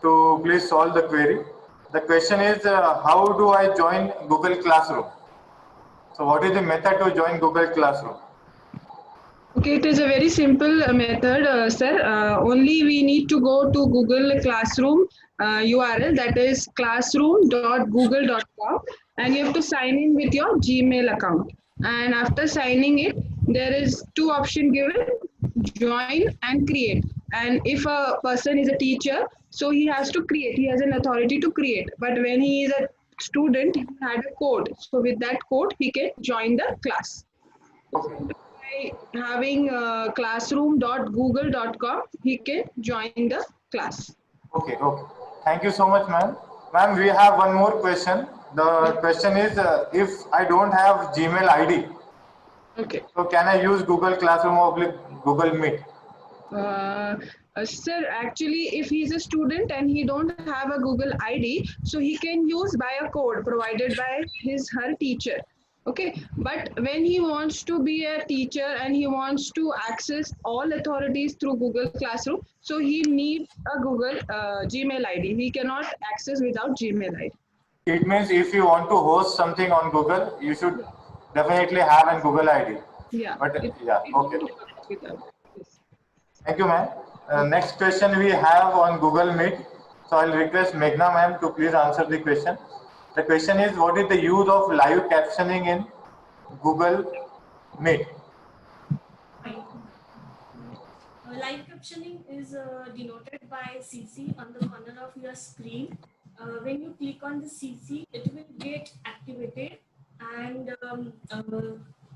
to please solve the query. The question is, how do I join Google Classroom? So what is the method to join Google Classroom? Okay, it is a very simple method, sir. Only we need to go to Google Classroom URL, that is classroom.google.com, and you have to sign in with your Gmail account. And after signing it, there is two options given: join and create. And if a person is a teacher, so he has to create. He has an authority to create. But when he is a student, he had a code. So with that code, he can join the class. Okay. By having classroom.google.com, he can join the class. Okay. Okay. Thank you so much, ma'am. Ma'am, we have one more question. The question is, if I don't have Gmail ID, Okay. so can I use Google Classroom or Google Meet? Sir, actually, if he's a student and he don't have a Google ID, so he can use by a code provided by his her teacher. Okay, but when he wants to be a teacher and he wants to access all authorities through Google Classroom, so he needs a Google Gmail ID. He cannot access without Gmail ID. It means if you want to host something on Google, you should definitely have a Google ID. Yeah. But yeah, okay. Yes. Thank you, ma'am. Next question we have on Google Meet. So I'll request Meghna ma'am to please answer the question. The question is, what is the use of live captioning in Google Meet? Live captioning is denoted by CC on the corner of your screen. When you click on the CC, it will get activated, and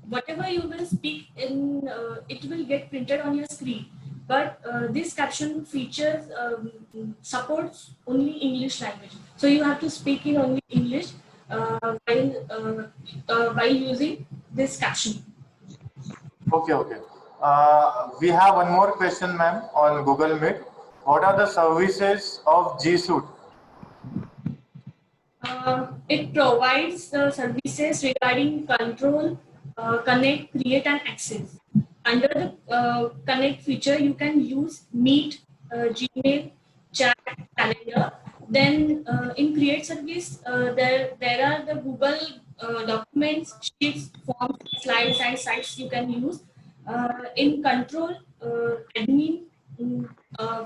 whatever you will speak in, it will get printed on your screen. But this caption feature supports only English language. So you have to speak in only English while using this caption. Okay, okay. We have one more question, ma'am, on Google Meet. What are the services of G Suite? It provides the services regarding control, connect, create, and access. Under the connect feature, you can use Meet, Gmail, chat, calendar. Then in create service, there are the Google documents, sheets, forms, slides, and sites you can use. In control, admin,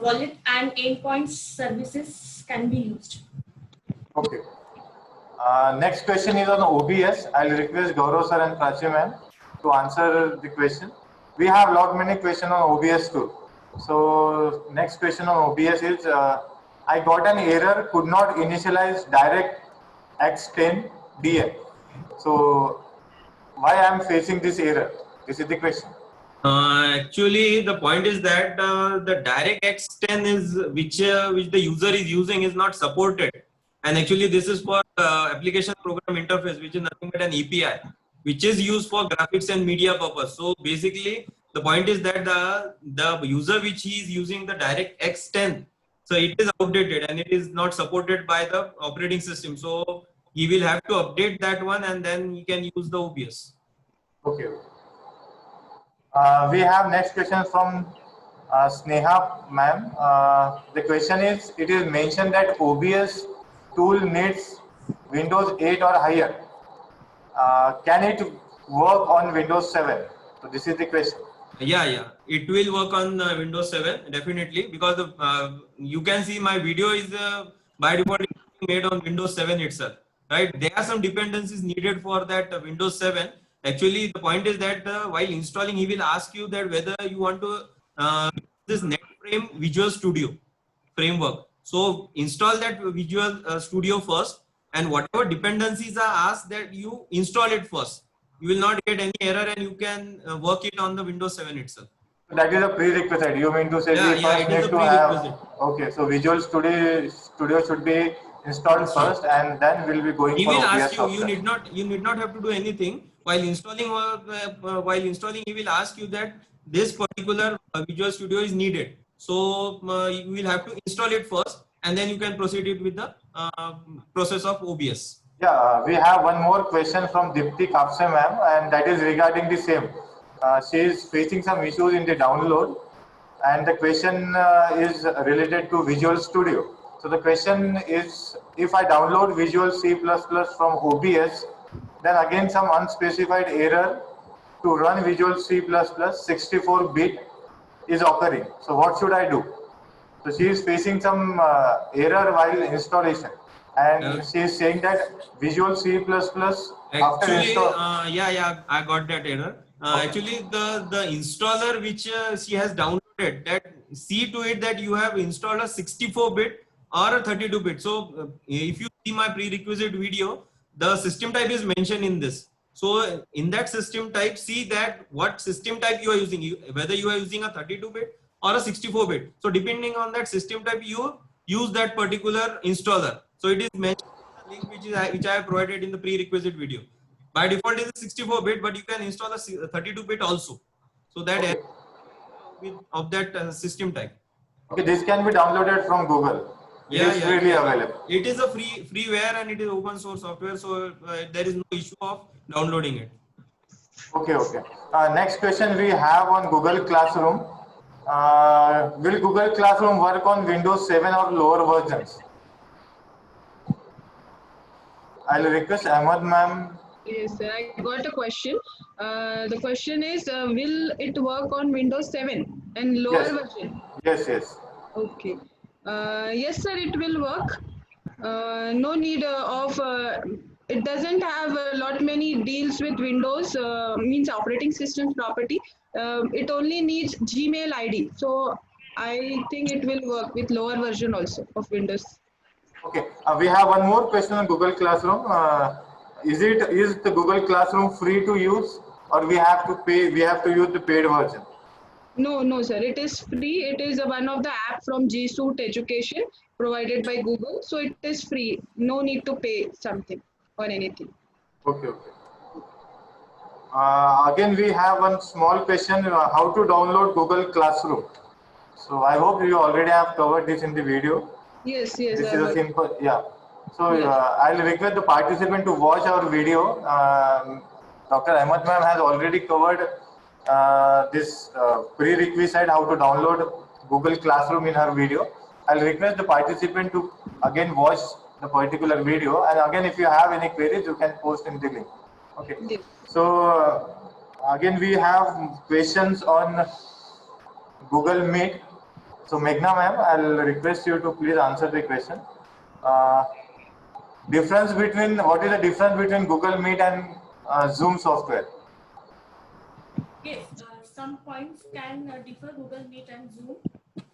wallet, and endpoint services can be used. Okay. Next question is on OBS. I'll request Gaurav sir and Prachi ma'am to answer the question. We have lot many questions on OBS too. So next question on OBS is, I got an error, could not initialize DirectX 10 DA. So why I am facing this error? This is the question. Actually, the point is that the DirectX 10 is which the user is using is not supported, and actually this is for application program interface, which is nothing but an API, which is used for graphics and media purpose. So basically, the point is that the user which he is using the DirectX 10, so it is outdated and it is not supported by the operating system. So he will have to update that one, and then he can use the OBS. Okay. We have next question from Sneha ma'am. The question is, it is mentioned that OBS tool needs Windows 8 or higher. Can it work on Windows 7? So this is the question. Yeah, it will work on Windows 7 definitely, because you can see my video is by default made on Windows 7 itself, right? There are some dependencies needed for that Windows 7. Actually, the point is that while installing, he will ask you that whether you want to use this NetFrame Visual Studio framework. So install that Visual Studio first, and whatever dependencies are asked, that you install it first. You will not get any error, and you can work it on the Windows 7 itself. That is a prerequisite. You mean to say Yeah, we first it is need a to prerequisite. have. Okay, so Visual Studio should be installed first, and then we'll be going He for will OBS ask you. software. You need not have to do anything while installing. He will ask you that this particular Visual Studio is needed. So you will have to install it first, and then you can proceed it with the process of OBS. Yeah, we have one more question from Dipti Kapse ma'am, and that is regarding the same. She is facing some issues in the download, and the question is related to Visual Studio. So the question is, if I download Visual C++ from OBS, then again some unspecified error to run Visual C++ 64-bit is occurring. So what should I do? So she is facing some error while installation, and she is saying that Visual C++ after Actually, install. I got that error. Okay. Actually, the installer which she has downloaded, that see to it that you have installed a 64-bit or a 32-bit. So if you see my prerequisite video, the system type is mentioned in this. So in that system type, see that what system type you are using, whether you are using a 32-bit or a 64-bit. So depending on that system type, you use that particular installer. So it is mentioned in the link which I have provided in the prerequisite video. By default, it is 64-bit, but you can install a 32-bit also. So that Okay. of that system type. Okay, this can be downloaded from Google. It is freely available. It is a freeware and it is open source software, so there is no issue of downloading it. Okay, okay. Next question we have on Google Classroom. Will Google Classroom work on Windows 7 or lower versions? I'll request Ahmad ma'am. Yes, sir, I got a question. The question is, will it work on Windows 7 and lower Yes. version? Yes, yes. Okay. Yes, sir, it will work. No need of, it doesn't have a lot many deals with Windows, means operating system property. It only needs Gmail ID. So I think it will work with lower version also of Windows. Okay. We have one more question on Google Classroom. Is the Google Classroom free to use, or we have to pay? We have to use the paid version? No, no, sir. It is free. It is one of the app from G Suite Education provided by Google. So it is free. No need to pay something or anything. Okay, okay. Again, we have one small question: how to download Google Classroom? So I hope you already have covered this in the video. Yes, yes. This I is a heard. simple, yeah. So Yes. I'll request the participant to watch our video. Dr. Ahmad ma'am has already covered this prerequisite how to download Google Classroom in her video. I'll request the participant to again watch the particular video, and again if you have any queries you can post in the link. Okay. Yes. So again we have questions on Google Meet. So Meghna ma'am, I'll request you to please answer the question. What is the difference between Google Meet and Zoom software? Yes, some points can differ Google Meet and Zoom.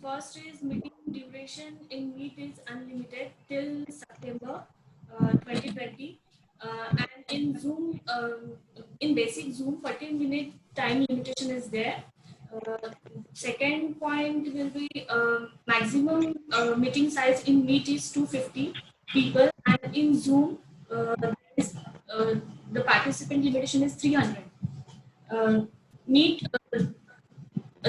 First is meeting duration in Meet is unlimited till September 2020. And in Zoom, in basic Zoom, 14-minute time limitation is there. Second point will be maximum meeting size in Meet is 250 people, and in Zoom, the participant limitation is 300. Meet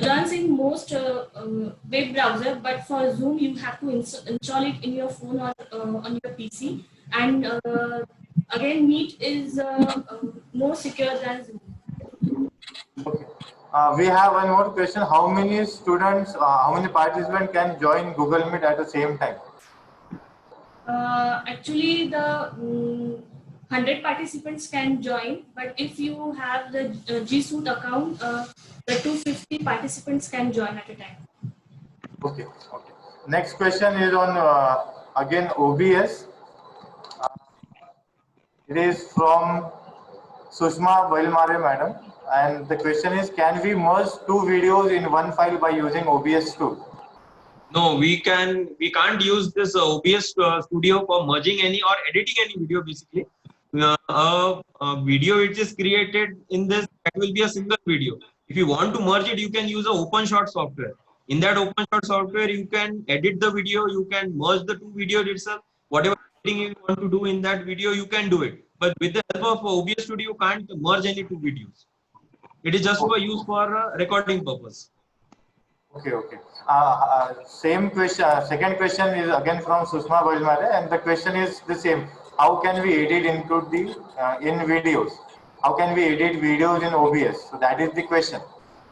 runs in most web browser, but for Zoom you have to install it in your phone or on your PC. And again, Meet is more secure than Zoom. Okay. We have one more question. How many students, how many participants can join Google Meet at the same time? Actually, the 100 participants can join, but if you have the G Suite account, the 250 participants can join at a time. Okay. Okay. Next question is on again OBS. It is from Sushma Bailmare madam, and the question is: can we merge two videos in one file by using OBS tool? No, we can't use this OBS Studio for merging any or editing any video. Basically, a video which is created in this, that will be a single video. If you want to merge it, you can use a OpenShot software. In that OpenShot software, you can edit the video, you can merge the two videos itself. Whatever editing you want to do in that video, you can do it. But with the help of OBS Studio, you can't merge any two videos. It is just for use for recording purpose. Okay, okay. Same question. Second question is again from Sushma Bailmare, and the question is the same. How can we edit into the in videos? How can we edit videos in OBS? So that is the question.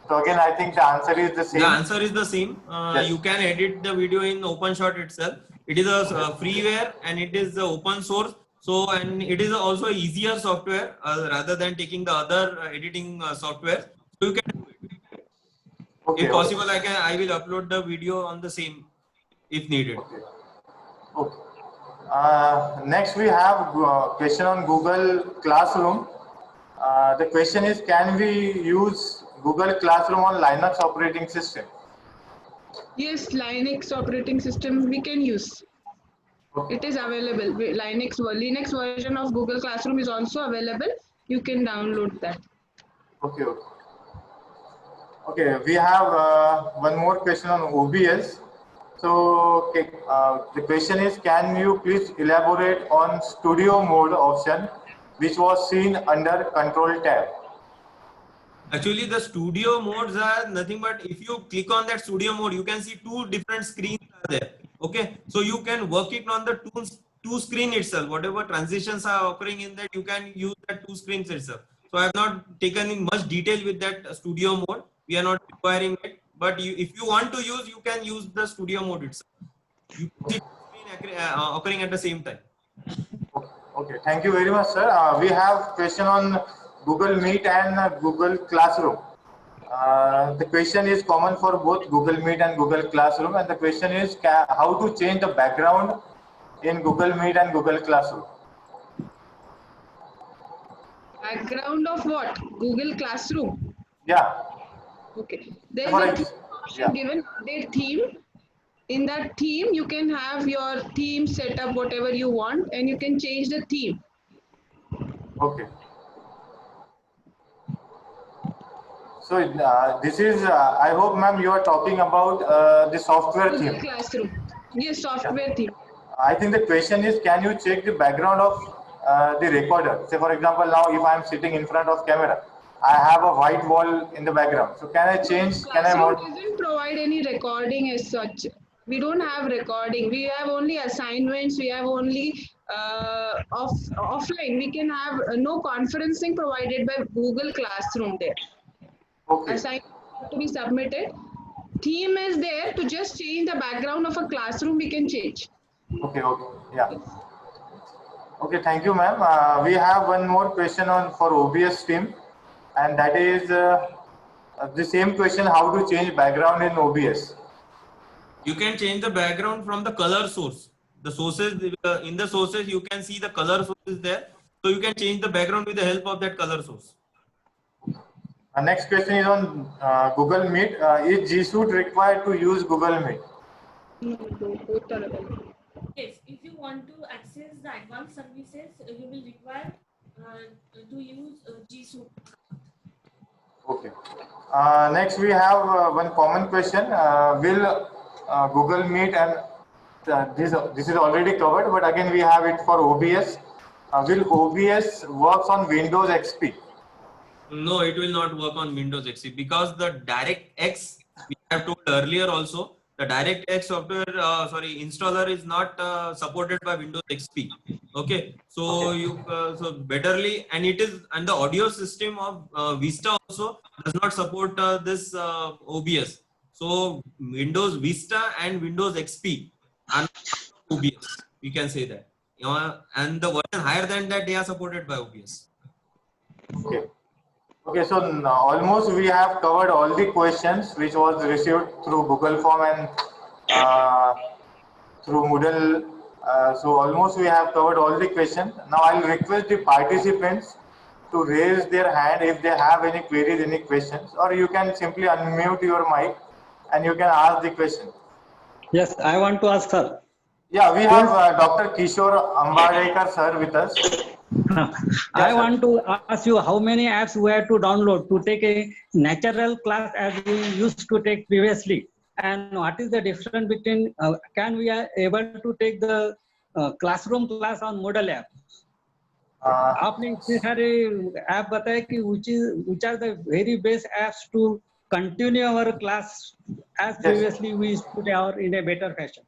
So again, I think the answer is the same. The answer is the same. Yes. You can edit the video in OpenShot itself. It is a freeware and it is open source. So, and it is also easier software rather than taking the other editing software. So you can do it. Okay. If possible, I will upload the video on the same if needed. Okay. Next, we have question on Google Classroom. The question is, can we use Google Classroom on Linux operating system? Yes, Linux operating system we can use. Okay. It is available. Linux version of Google Classroom is also available. You can download that. Okay. Okay. Okay. We have one more question on OBS. So, okay, the question is, can you please elaborate on studio mode option, which was seen under control tab? Actually, the studio modes are nothing but if you click on that studio mode, you can see two different screens are there. Okay, so you can work it on the two screen itself. Whatever transitions are occurring in that, you can use that two screens itself. So I have not taken in much detail with that studio mode. We are not requiring it, but if you want to use, you can use the studio mode itself. You can see two screen occurring at the same time. Okay, thank you very much, sir. We have question on Google Meet and Google Classroom. The question is common for both Google Meet and Google Classroom, and the question is how to change the background in Google Meet and Google Classroom. Background of what? Google Classroom. Yeah. Okay. There is For a ex- theme option yeah. given, their theme. In that theme, you can have your theme set up whatever you want, and you can change the theme. Okay. So this is, I hope, ma'am, you are talking about the software Google theme. Classroom. Yes, software theme. I think the question is, can you check the background of the recorder? Say, for example, now if I am sitting in front of camera, I have a white wall in the background. So can I change? Can I Classroom mod? doesn't provide any recording as such. We don't have recording. We have only assignments. We have only offline. We can have no conferencing provided by Google Classroom there. Okay. Assignments have to be submitted. Theme is there to just change the background of a classroom. We can change. Okay. Okay. Yeah. Okay. Thank you, ma'am. We have one more question on for OBS team, and that is the same question: how to change background in OBS? You can change the background from the color source. The sources in the sources you can see the color source is there, so you can change the background with the help of that color source. Next question is on Google Meet. Is G Suite required to use Google Meet? Both are available. Yes, if you want to access the advanced services, you will require to use G Suite. Okay. Next, we have one common question. Will Google Meet and this is already covered, but again we have it for OBS. Will OBS works on Windows XP? No, it will not work on Windows XP because the DirectX, we have told earlier also, the DirectX software, installer is not supported by Windows XP. Okay, so Okay. you so betterly, and the audio system of Vista also does not support this OBS. So Windows Vista and Windows XP are not OBS. We can say that. And the version higher than that, they are supported by OBS. Okay. Okay, so almost we have covered all the questions which was received through Google Form and through Moodle. So almost we have covered all the questions. Now I'll request the participants to raise their hand if they have any queries, any questions, or you can simply unmute your mic and you can ask the question. Yes, I want to ask, sir. Yeah, we have Dr. Kishore Ambadekar sir with us. I sir. want to ask you how many apps we have to download to take a natural class as we used to take previously, and what is the difference between can we are able to take the classroom class on Moodle app? आपने इतने सारे app बताए कि which are the very best apps to continue our class as previously we used to do in a better fashion.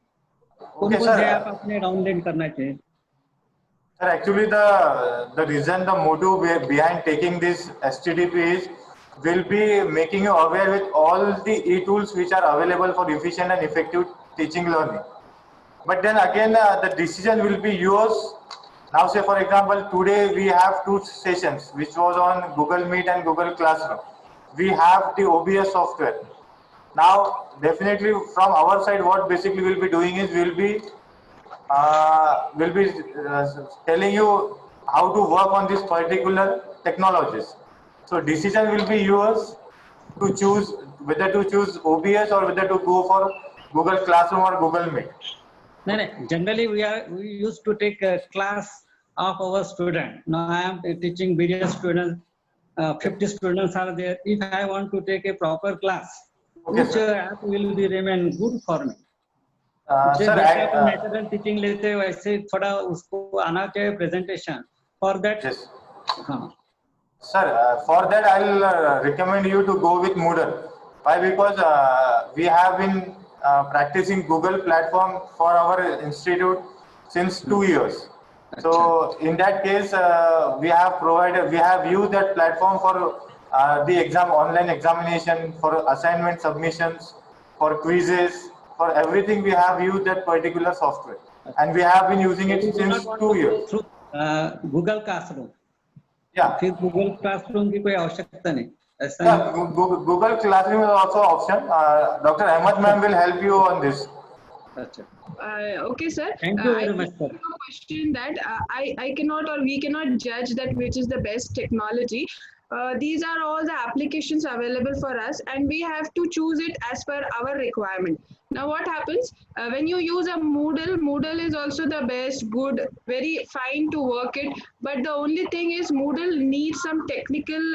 Okay, कौन-कौन sir. से app अपने download करना चाहिए? Sir, actually the reason, the motive behind taking this STDP is will be making you aware with all the e-tools which are available for efficient and effective teaching learning. But then again, the decision will be yours. Now, say for example, today we have two sessions, which was on Google Meet and Google Classroom. We have the OBS software. Now, definitely from our side, what basically we'll be doing is we'll be telling you how to work on this particular technologies. So decision will be yours to choose whether to choose OBS or whether to go for Google Classroom or Google Meet. No, no. Generally, we used to take a class of our student. Now I am teaching various students. 50 students are there. If I want to take a proper class, Okay, which sir. app will be remain good for me? Sir, जैसे natural teaching लेते हैं वैसे थोड़ा उसको आना चाहिए presentation for that. yes. हाँ. Sir, for that I'll recommend you to go with Moodle. Why? Because we have been practicing Google platform for our institute since 2 years. So in that case, we have used that platform for the online examination, for assignment submissions, for quizzes, for everything. We have used that particular software, and we have been using it since 2 years. Through Google classroom. Yeah. फिर Google classroom की कोई आवश्यकता नहीं ऐसा. Yeah, Google Classroom is also an option. Dr. Ahmed ma'am will help you on this. अच्छा. Okay, sir. Thank you very I much, sir. have a question that I cannot or we cannot judge that which is the best technology. These are all the applications available for us, and we have to choose it as per our requirement. Now, what happens when you use a Moodle? Moodle is also the best, good, very fine to work it. But the only thing is, Moodle needs some technical,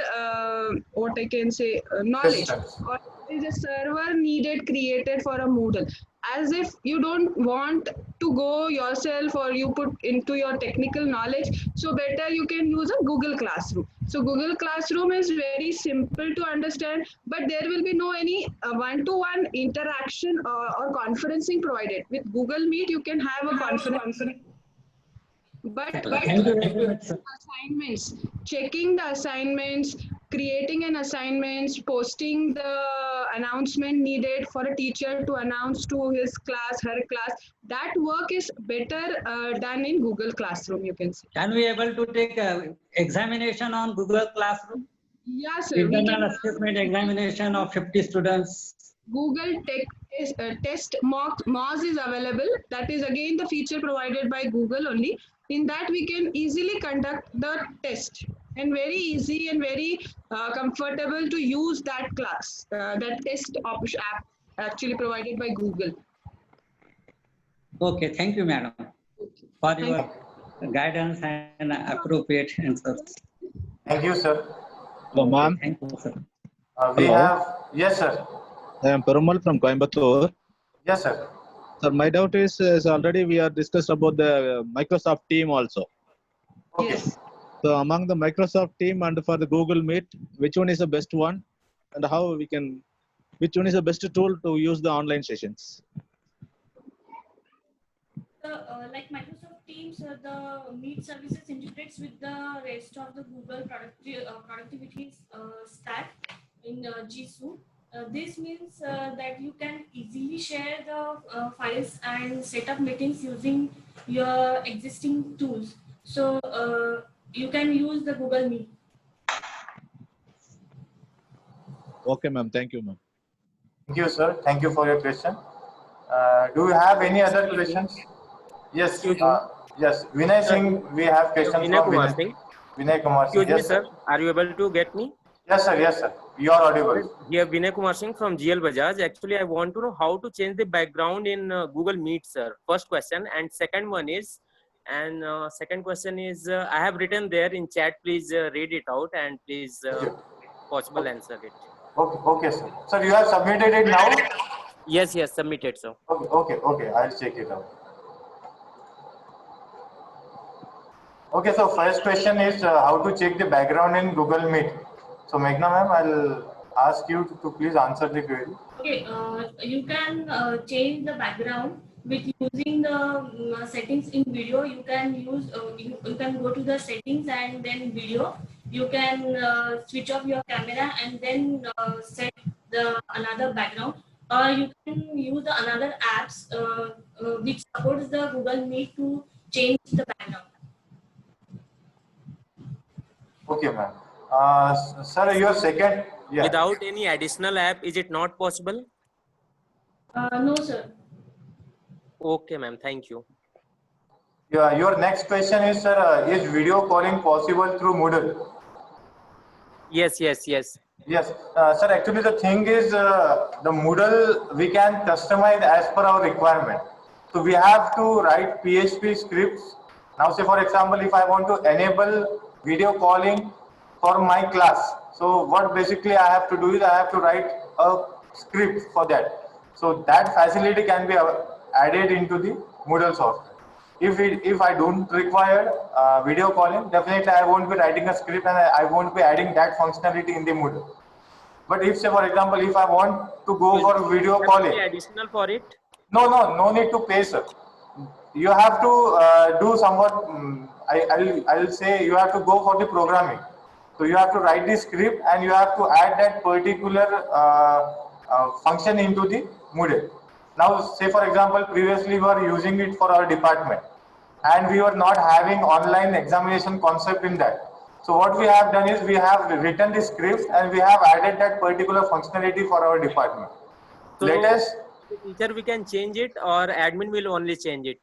what I can say, knowledge. Systems. Or there is a server needed created for a Moodle. As if you don't want to go yourself or you put into your technical knowledge, so better you can use a Google Classroom. So Google Classroom is very simple to understand, but there will be no any one-to-one interaction or conferencing provided. With Google Meet, you can have a conference. But Thank you very much, sir. assignments, checking the assignments, creating an assignments, posting the announcement needed for a teacher to announce to his class, her class, that work is better done in Google Classroom, you can say. Can we able to take examination on Google Classroom? Yes, sir. We Internal can assessment examination of 50 students. Google test Moz is available. That is again the feature provided by Google only. In that we can easily conduct the test, and very easy and very comfortable to use that class, that test app actually provided by Google. Okay, thank you, madam, for Thank your guidance and appropriate answers. Thank you, sir. Hello, ma'am. Thank you, sir. We Hello. have, yes, sir. I am Perumal from Coimbatore. Yes, sir. Sir, my doubt is already we are discussed about the Microsoft Team also. Okay. Yes. So among the Microsoft Team and for the Google Meet, which one is the best one, and how we can, which one is the best tool to use the online sessions? Like Microsoft Teams, the Meet services integrates with the rest of the Google productivity stack in G Suite. This means that you can easily share the files and set up meetings using your existing tools. So you can use the Google Meet. Okay, ma'am. Thank you, ma'am. Thank you, sir. Thank you for your question. Do you have any other questions? Yes. Excuse me. Yes. Vinay Singh, we have questions Vinay from Kumar Vinay. Singh. Vinay Kumar Singh. Excuse me, Yes, sir. Are you able to get me? Yes, sir. Yes, sir. You are audible. Here, Vinay Kumar Singh from GL Bajaj. Actually, I want to know how to change the background in Google Meet, sir. First question. And second one is, second question is, I have written there in chat. Please read it out and please possible answer it. Okay, okay, sir. Sir, you have submitted it now? Yes, yes, submitted, sir. Okay, okay, okay. I'll check it out. Okay, so first question is how to check the background in Google Meet. So Meghna ma'am, I'll ask you to please answer the query. Okay, you can change the background with using the settings in video. You can use you can go to the settings and then video, you can switch off your camera and then set the another background, or you can use the another apps which supports the Google Meet to change the background. Okay, ma'am. Sir, your second, yeah. Without any additional app, is it not possible? No, sir. Okay, ma'am. Thank you. Yeah, your next question is, sir, is video calling possible through Moodle? Yes. Yes, sir. Actually, the thing is, the Moodle we can customize as per our requirement. So we have to write PHP scripts. Now, say for example, if I want to enable video calling for my class, so what basically I have to do is I have to write a script for that. So that facility can be added into the Moodle software. If I don't require video calling, definitely I won't be writing a script and I won't be adding that functionality in the Moodle. But if, say for example, if I want to go for video calling, Additional for it? no need to pay, sir. You have to do somewhat. I'll say you have to go for the programming. So you have to write the script and you have to add that particular function into the Moodle. Now, say for example, previously we were using it for our department and we were not having online examination concept in that. So what we have done is we have written the script and we have added that particular functionality for our department. So Latest, teacher we can change it or admin will only change it?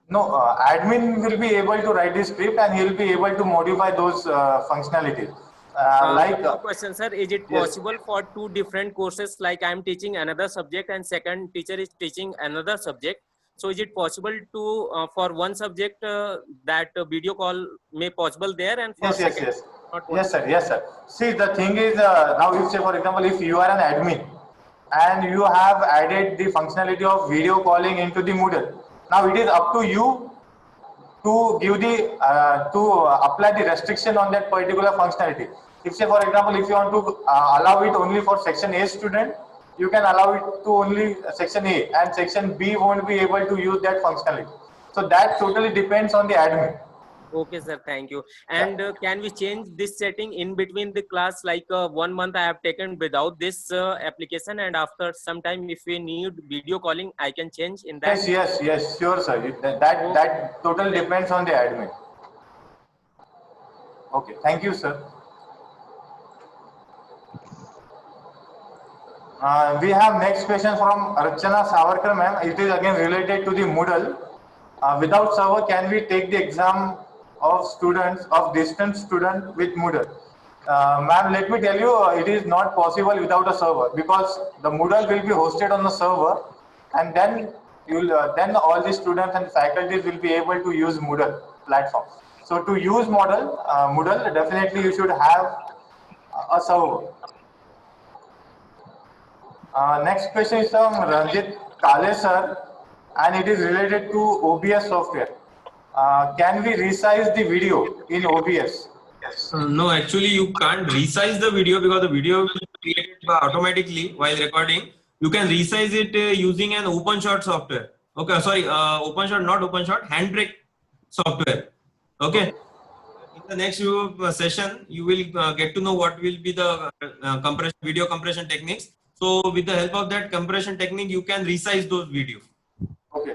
no, admin will be able to write the script and he will be able to modify those functionalities. No question, sir. Is it Yes. possible for two different courses, like I'm teaching another subject and second teacher is teaching another subject? So is it possible to for one subject that video call may possible there, and for Yes. not possible? Yes, sir. See, the thing is, now if, say for example, if you are an admin and you have added the functionality of video calling into the Moodle, now it is up to you to give the to apply the restriction on that particular functionality. If, say for example, if you want to allow it only for section A student, you can allow it to only section A, and section B won't be able to use that functionality. So that totally depends on the admin. Okay, sir. Thank you. And can we change this setting in between the class? Like 1 month I have taken without this application, and after some time, if we need video calling, I can change in that. Yes, sure, sir. That totally depends on the admin. Okay, thank you, sir. We have next question from Archana Savarkar, ma'am. It is again related to the Moodle. Without server, can we take the exam of students, of distance student with Moodle? Ma'am, let me tell you, it is not possible without a server, because the Moodle will be hosted on the server, and then then all the students and faculties will be able to use Moodle platform. So to use Moodle, definitely you should have a server. Next question is from Ranjit Kale, sir, and it is related to OBS software. Can we resize the video in OBS? Yes. No, actually you can't resize the video because the video will be created automatically while recording. You can resize it using an OpenShot software. Okay, sorry, OpenShot, not OpenShot, Handbrake software. Okay. In the next session, you will get to know what will be the video compression techniques. So with the help of that compression technique, you can resize those videos. Okay.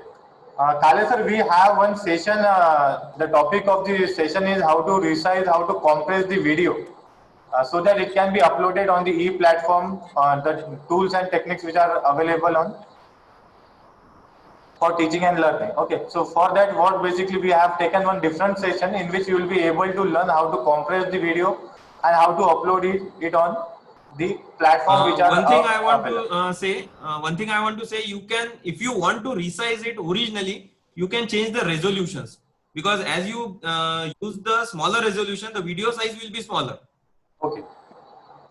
Kale sir, we have one session. The topic of the session is how to resize, how to compress the video, so that it can be uploaded on the e-platform, the tools and techniques which are available on for teaching and learning. Okay. So for that, what basically we have taken one different session in which you will be able to learn how to compress the video and how to upload it on the platform which are one thing I want to say, you can, if you want to resize it originally, you can change the resolutions, because as you use the smaller resolution, the video size will be smaller. Okay.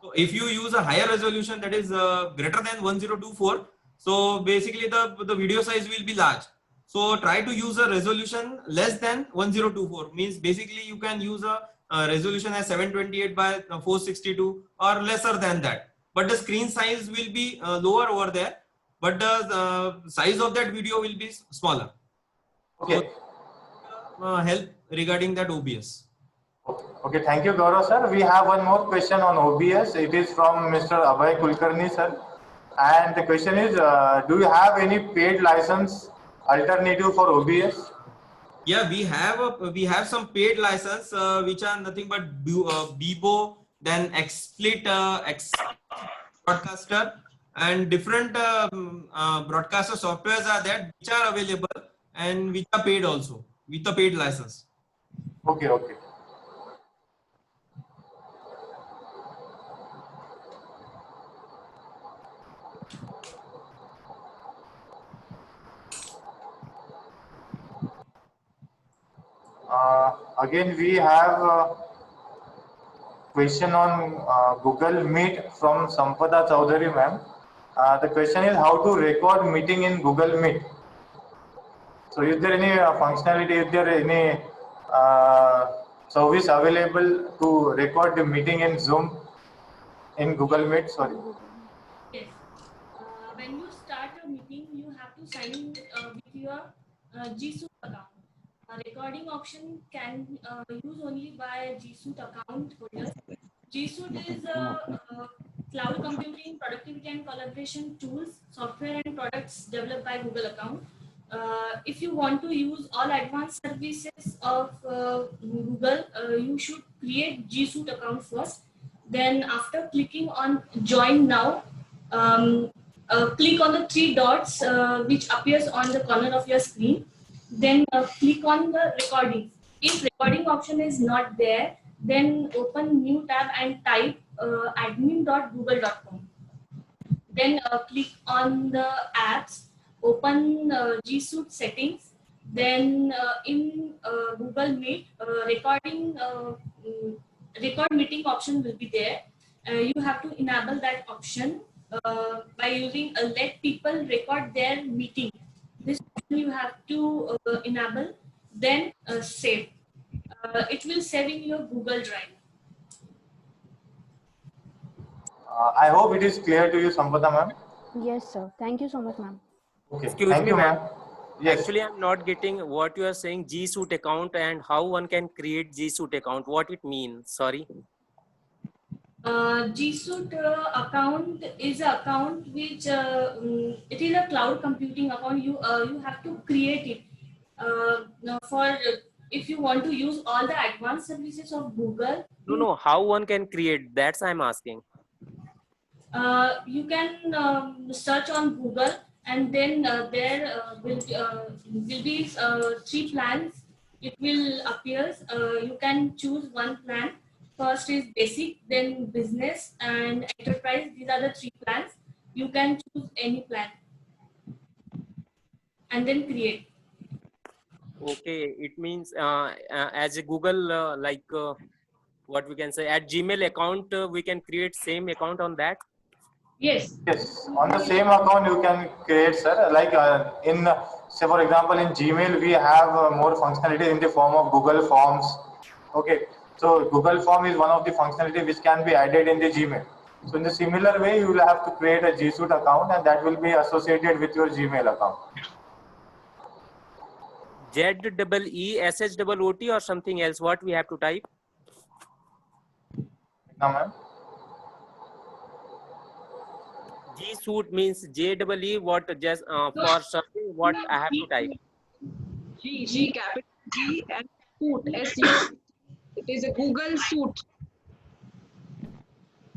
So if you use a higher resolution, that is greater than 1024, so basically the video size will be large. So try to use a resolution less than 1024, means basically you can use a resolution as 728 by 462 or lesser than that, but the screen size will be lower over there, but the size of that video will be smaller. Okay. So, help regarding that OBS. Okay, thank you, Gaurav sir. We have one more question on OBS. It is from Mr. Abhay Kulkarni sir. And the question is, do you have any paid license alternative for OBS? Yeah, we have some paid license which are nothing but Bebo, then XSplit, X Broadcaster, and different broadcaster softwares are there which are available and which are paid also with a paid license. Okay, okay. Again, we have a question on Google Meet from Sampada Chaudhary ma'am. The question is how to record meeting in Google Meet. So is there any functionality, is there any service available to record the meeting in Zoom, in Google Meet, sorry? Yes. When you start a meeting, you have to sign in with your G Suite account. A recording option can use only by G Suite account holders. G Suite is a cloud computing, productivity and collaboration tools, software and products developed by Google account. If you want to use all advanced services of Google, you should create G Suite account first. Then after clicking on join now, click on the three dots which appears on the corner of your screen. Then click on the recording. If recording option is not there, then open new tab and type admin.google.com. Then click on the apps, open G Suite settings. Then in Google Meet, record meeting option will be there. You have to enable that option by using let people record their meeting. This option you have to enable, then save. It will save in your Google Drive. I hope it is clear to you, Sampada ma'am. Yes, sir. Thank you so much, ma'am. Okay, Excuse thank me, you, ma'am. ma'am. Yes. Actually, I'm not getting what you are saying, G Suite account and how one can create G Suite account. What it means? Sorry. G Suite account is an account which it is a cloud computing account. You have to create it now for if you want to use all the advanced services of Google. No. How one can create? That's I'm asking. You can search on Google, and then there will be three plans. It will appear. You can choose one plan. First is basic, then business and enterprise. These are the three plans. You can choose any plan and then create. Okay, it means as a Google what we can say at Gmail account we can create same account on that. Yes. Yes, on the same account you can create, sir. Like say for example, in Gmail we have more functionality in the form of Google Forms. Okay, so Google Form is one of the functionality which can be added in the Gmail. So in the similar way, you will have to create a G Suite account, and that will be associated with your Gmail account. ZEESHOOT or something else? What we have to type? Now, ma'am. G Suite means JEE. What just for something? What I have to type? G capital G and Suite SU. It is a Google Suite.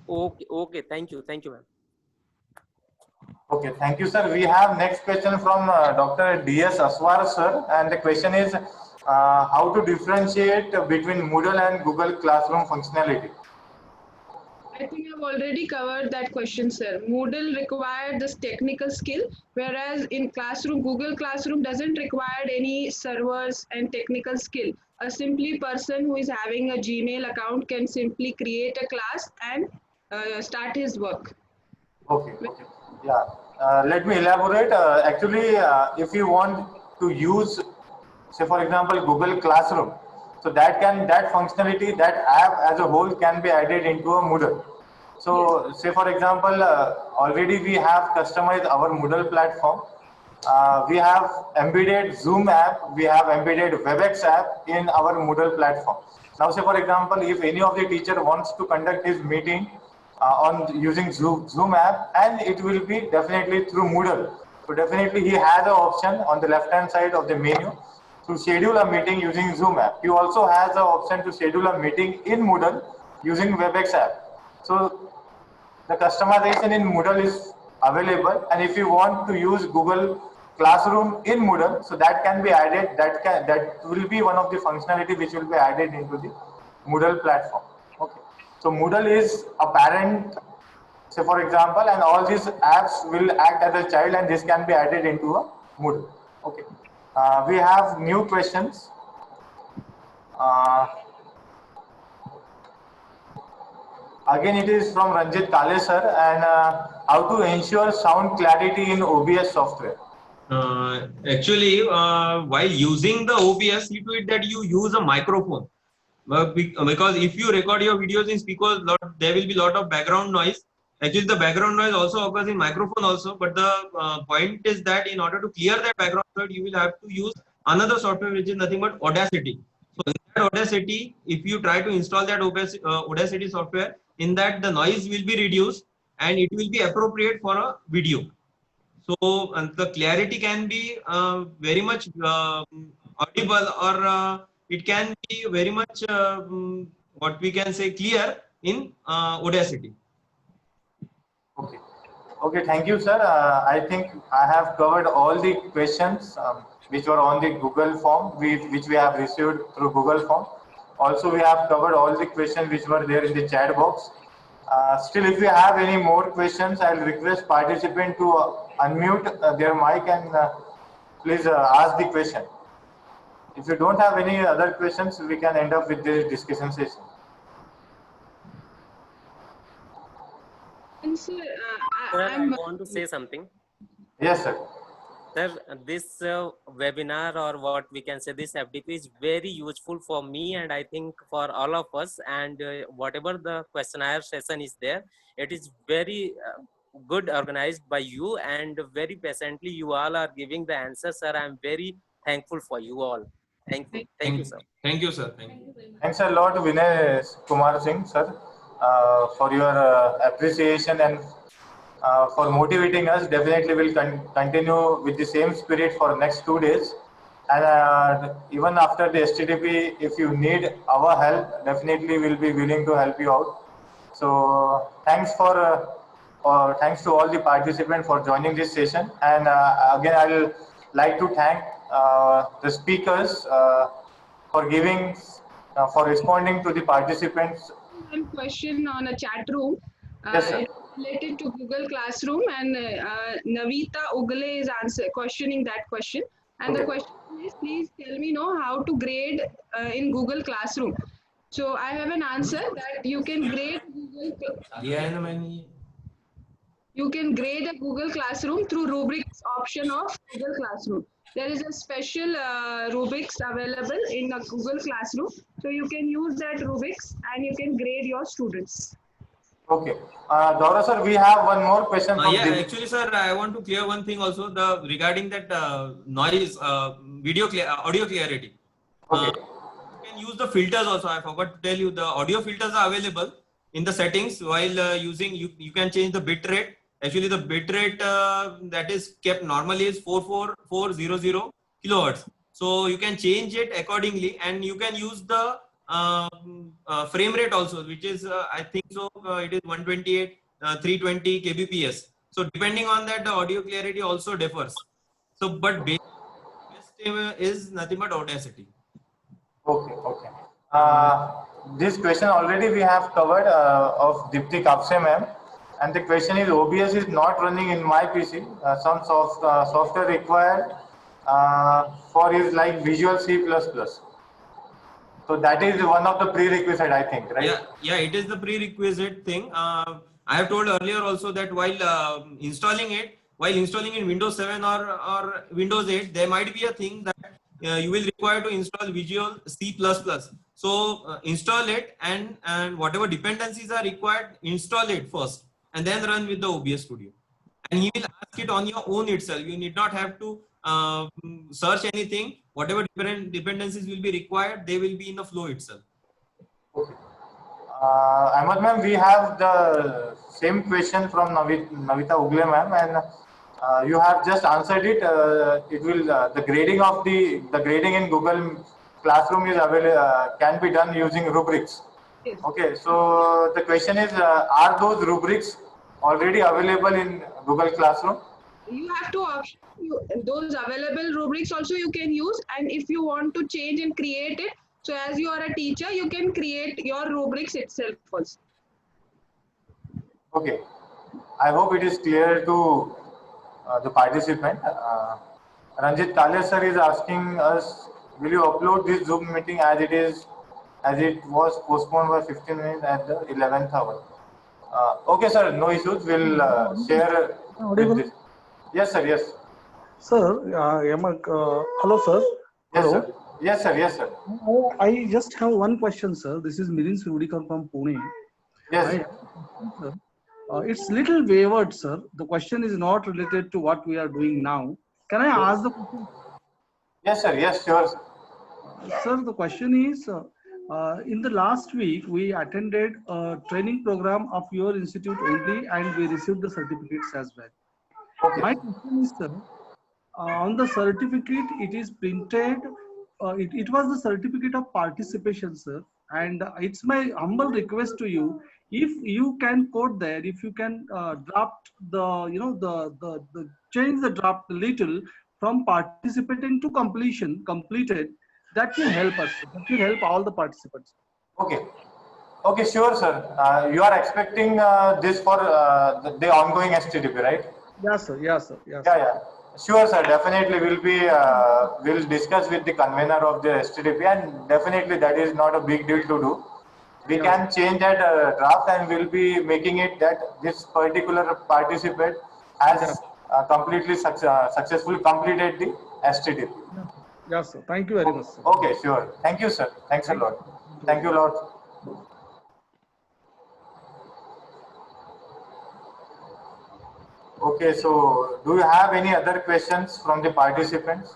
Okay. Thank you, ma'am. Okay, thank you, sir. We have next question from Dr. D.S. Aswar, sir, and the question is how to differentiate between Moodle and Google Classroom functionality. I think I've already covered that question, sir. Moodle required this technical skill, whereas in Classroom, Google Classroom doesn't require any servers and technical skill. A simply person who is having a Gmail account can simply create a class and start his work. Okay. Yeah. Let me elaborate. Actually, if you want to use, say for example, Google Classroom, so that functionality, that app as a whole can be added into a Moodle. So say for example, already we have customized our Moodle platform. We have embedded Zoom app, we have embedded WebEx app in our Moodle platform. Now, say for example, if any of the teacher wants to conduct his meeting on using Zoom app, and it will be definitely through Moodle. So definitely he has an option on the left hand side of the menu to schedule a meeting using Zoom app. He also has an option to schedule a meeting in Moodle using WebEx app. So the customization in Moodle is available, and if you want to use Google Classroom in Moodle, so that can be added. That will be one of the functionality which will be added into the Moodle platform. Okay. So Moodle is a parent, say for example, and all these apps will act as a child, and this can be added into a Moodle. Okay. We have new questions. Again, it is from Ranjit Kale sir, and how to ensure sound clarity in OBS software. Actually, while using the OBS, see to it that you use a microphone. Because if you record your videos in speakers, there will be a lot of background noise. Actually, the background noise also occurs in microphone also. But the point is that in order to clear that background noise, you will have to use another software which is nothing but Audacity. So in that Audacity, if you try to install that Audacity software, in that the noise will be reduced and it will be appropriate for a video. So the clarity can be very much audible, or it can be very much what we can say clear in Audacity. Okay. Okay, thank you, sir. I think I have covered all the questions which were on the Google form, which we have received through Google form. Also, we have covered all the questions which were there in the chat box. Still, if you have any more questions, I'll request participant to unmute their mic and please ask the question. If you don't have any other questions, we can end up with the discussion session. And sir, Sir, I want to say something. Yes, sir. Sir, this webinar, or what we can say, this FDP is very useful for me, and I think for all of us. And whatever the questionnaire session is there, it is very good organized by you, and very patiently you all are giving the answers, sir. I'm very thankful for you all. Thank you. Thank you, sir. Thank you, sir. Thank you. Thanks a lot, Vinay Kumar Singh, sir, for your appreciation and for motivating us. Definitely will continue with the same spirit for next 2 days. And even after the STTP, if you need our help, definitely we'll be willing to help you out. So thanks thanks to all the participants for joining this session. And again, I'll like to thank the speakers for giving, for responding to the participants. one question on a chat room. Yes, sir. It's related to Google Classroom, and Navita Ugle is questioning that question. And Okay. the question is, please tell me know how to grade in Google Classroom. So I have an answer that you can grade you can grade a Google Classroom through rubrics option of Google Classroom. There is a special rubrics available in a Google Classroom. So you can use that rubrics and you can grade your students. Okay. Gaurav sir, we have one more question from Yeah, actually, sir, I want to clear one thing also, regarding that noise, audio clarity. Okay. You can use the filters also. I forgot to tell you, the audio filters are available in the settings. While using, you can change the bit rate. Actually, the bit rate that is kept normally is 44400 kilohertz. So you can change it accordingly, and you can use the frame rate also, which is I think so it is 128 320 kbps. So depending on that, the audio clarity also differs. So but best is nothing but Audacity. Okay. Okay. This question already we have covered of Dipti Kapse ma'am, and the question is, OBS is not running in my PC. Some software required for is like Visual C++. So that is one of the prerequisite, I think, right? Yeah, it is the prerequisite thing. I have told earlier also that while installing in Windows 7 or Windows 8, there might be a thing that you will require to install Visual C++. So install it, and whatever dependencies are required, install it first, and then run with the OBS Studio. And he will ask it on your own itself. You need not have to search anything. Whatever different dependencies will be required, they will be in the flow itself. Ahmad ma'am, we have the same question from Navita Ugle ma'am, and you have just answered it. It will the grading of the grading in Google Classroom is available, can be done using rubrics. Yes. Okay, so the question is, are those rubrics already available in Google Classroom? You have two options. Those available rubrics also you can use, and if you want to change and create it, so as you are a teacher, you can create your rubrics itself also. Okay, I hope it is clear to the participant. Ranjit Kalia sir is asking us, will you upload this Zoom meeting as it was postponed by 15 minutes at the 11th hour? Okay, sir, no issues. We'll share with this. Yes, sir. Yes. Sir, hello, sir. Yes, Hello. sir. Yes, sir. Yes, sir. I just have one question, sir. This is Mirin Surikar from Pune. Yes. It's little wavered, sir. The question is not related to what we are doing now. Can I ask the question? Yes, sir. Yes, sure. Sir, the question is, in the last week, we attended a training program of your institute only, and we received the certificates as well. Okay. My question is, sir, on the certificate, it is printed, it was the certificate of participation, sir. And it's my humble request to you, if you can quote there, if you can draft the, the change the draft a little from participating to completed, that will help us. That will help all the participants. Okay. Okay, sure, sir. You are expecting this for the ongoing STDP, right? Yes, sir. Yes, sir. Yes. Yeah, yeah. Sure, sir. Definitely, we'll discuss with the convener of the STDP, and definitely that is not a big deal to do. We can change that draft, and we'll be making it that this particular participant has completely successfully completed the STDP. Yes, sir. Thank you very much, sir. Okay, sure. Thank you, sir. Thanks a lot. Thank you, Lord. Okay, so do you have any other questions from the participants?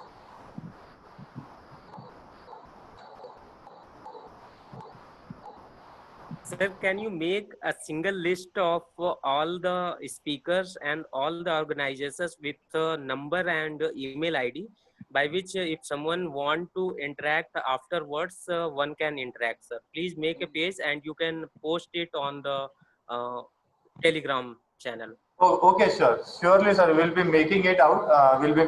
Sir, can you make a single list of all the speakers and all the organizers with number and email ID, by which if someone want to interact afterwards, one can interact, sir. Please make a page and you can post it on the Telegram channel. Oh, okay, sure. Surely, sir. We'll be making it out. We'll be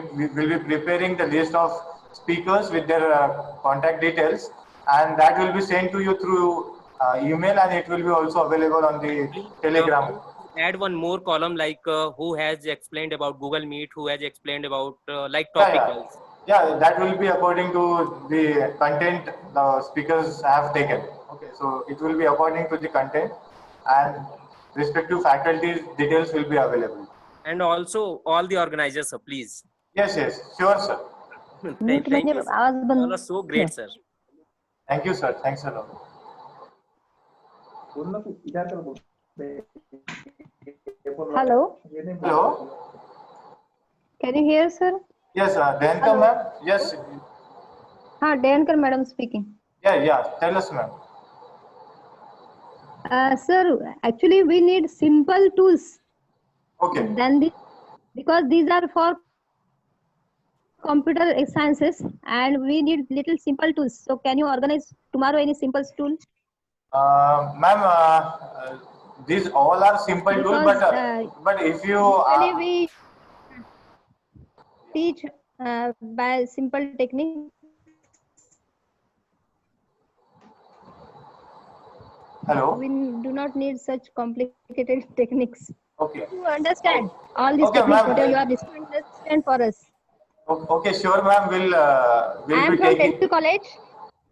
preparing the list of speakers with their contact details, and that will be sent to you through email, and it will be also available on the Telegram. Add one more column, like who has explained about Google Meet, who has explained about like topicals. Yeah, that will be according to the content the speakers have taken. Okay, so it will be according to the content, and respective faculty's details will be available. And also all the organizers, sir, please. Yes, yes, sure, sir. Thank you, sir. You all are so great, sir. Thank you, sir. Thanks a lot. Hello. Hello. Can you hear, sir? Yes, Dankar ma'am. Yes. Dankar madam speaking. Yeah. Tell us, ma'am. Sir, actually we need simple tools. Okay. Because these are for computer sciences and we need little simple tools. So can you organize tomorrow any simple tool? Ma'am, these all are simple tools, but if you usually we teach by simple technique. Hello. We do not need such complicated techniques. Okay. To understand all these techniques, whatever you are listening, understand for us. Okay, sure, ma'am. We'll I am from Dental College.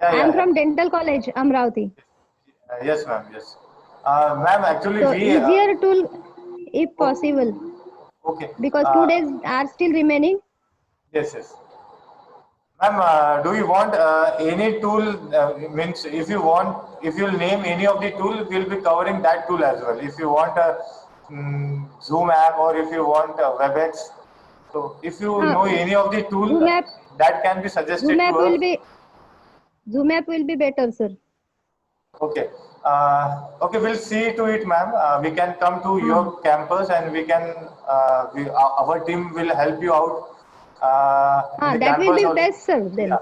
I am from Dental College, Amravati. Yes, ma'am. Yes. Ma'am, actually, so easier tool, if possible. Okay. Because 2 days are still remaining. Yes. Ma'am, do you want any tool? Means if you'll name any of the tool, we'll be covering that tool as well. If you want a Zoom app or if you want a WebEx, so if you know any of the tool that can be suggested Zoom app to us. Zoom app will be better, sir. Okay. Okay, we'll see to it, ma'am. We can come to your campus and we can, our team will help you out. In the That will campus be also. best, sir. Then Yeah.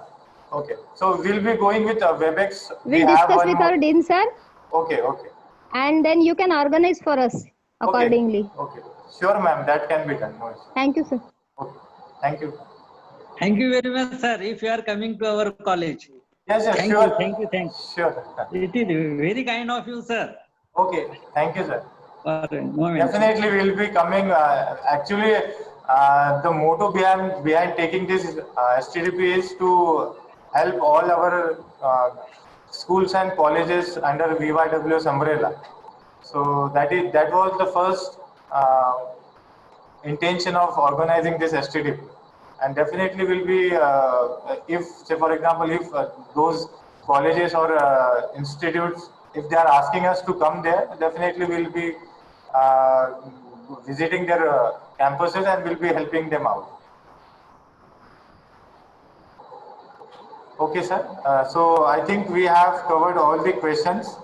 Okay. So we'll be going with WebEx. We we'll have discuss one with more. our dean, sir, Okay. Okay. and then you can organize for us accordingly. Okay. Sure, ma'am. That can be done. No issue. Thank you, sir. Okay. Thank you. Thank you very much, sir, if you are coming to our college. Yes, yes, Thank sure. you, thank you, thank Sure. you. It is very kind of you, sir. Okay. Thank you, sir. For a moment. Definitely, we'll be coming. Actually, the motto behind taking this STDP is to help all our schools and colleges under VYWS umbrella. So that was the first intention of organizing this STDP, and definitely will be if, say for example, if those colleges or institutes, if they are asking us to come there, definitely we'll be visiting their campuses and will be helping them out. Okay, sir. So I think we have covered all the questions.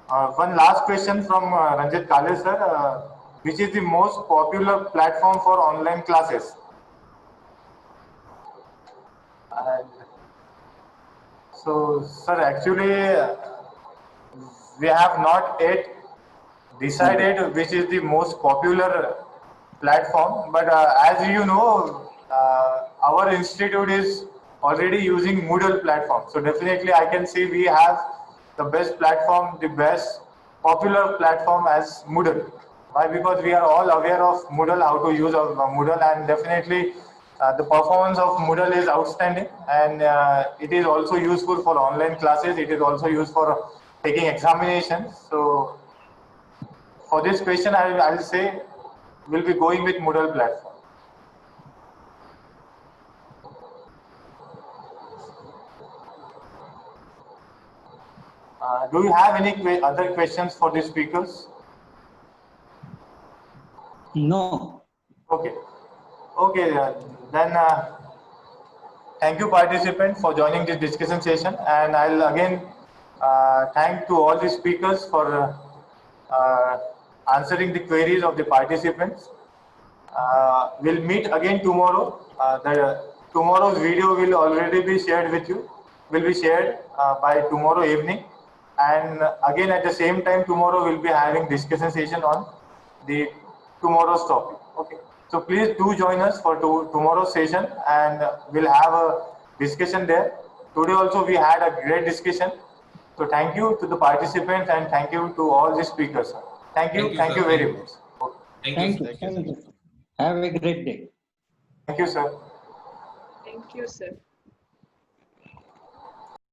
One last question from Ranjit Kale, sir. Which is the most popular platform for online classes? And so, sir, actually, we have not yet decided which is the most popular platform, but as you know, our institute is already using Moodle platform. So definitely I can say we have the best platform, the best popular platform as Moodle. Why? Because we are all aware of Moodle, how to use Moodle, and definitely the performance of Moodle is outstanding, and it is also useful for online classes. It is also used for taking examinations. So for this question, I'll say we'll be going with Moodle platform. Do you have any other questions for the speakers? No. Okay. Okay, then thank you participants for joining this discussion session, and I'll again thank to all the speakers for answering the queries of the participants. We'll meet again tomorrow. Tomorrow's video will already be shared with you. Will be shared by tomorrow evening, and again at the same time tomorrow we'll be having discussion session on the tomorrow's topic. Okay. So please do join us for tomorrow's session, and we'll have a discussion there. Today also we had a great discussion. So thank you to the participants and thank you to all the speakers. Thank you very much. Okay. Thank you. Have a great day. Thank you, sir. Thank you, sir.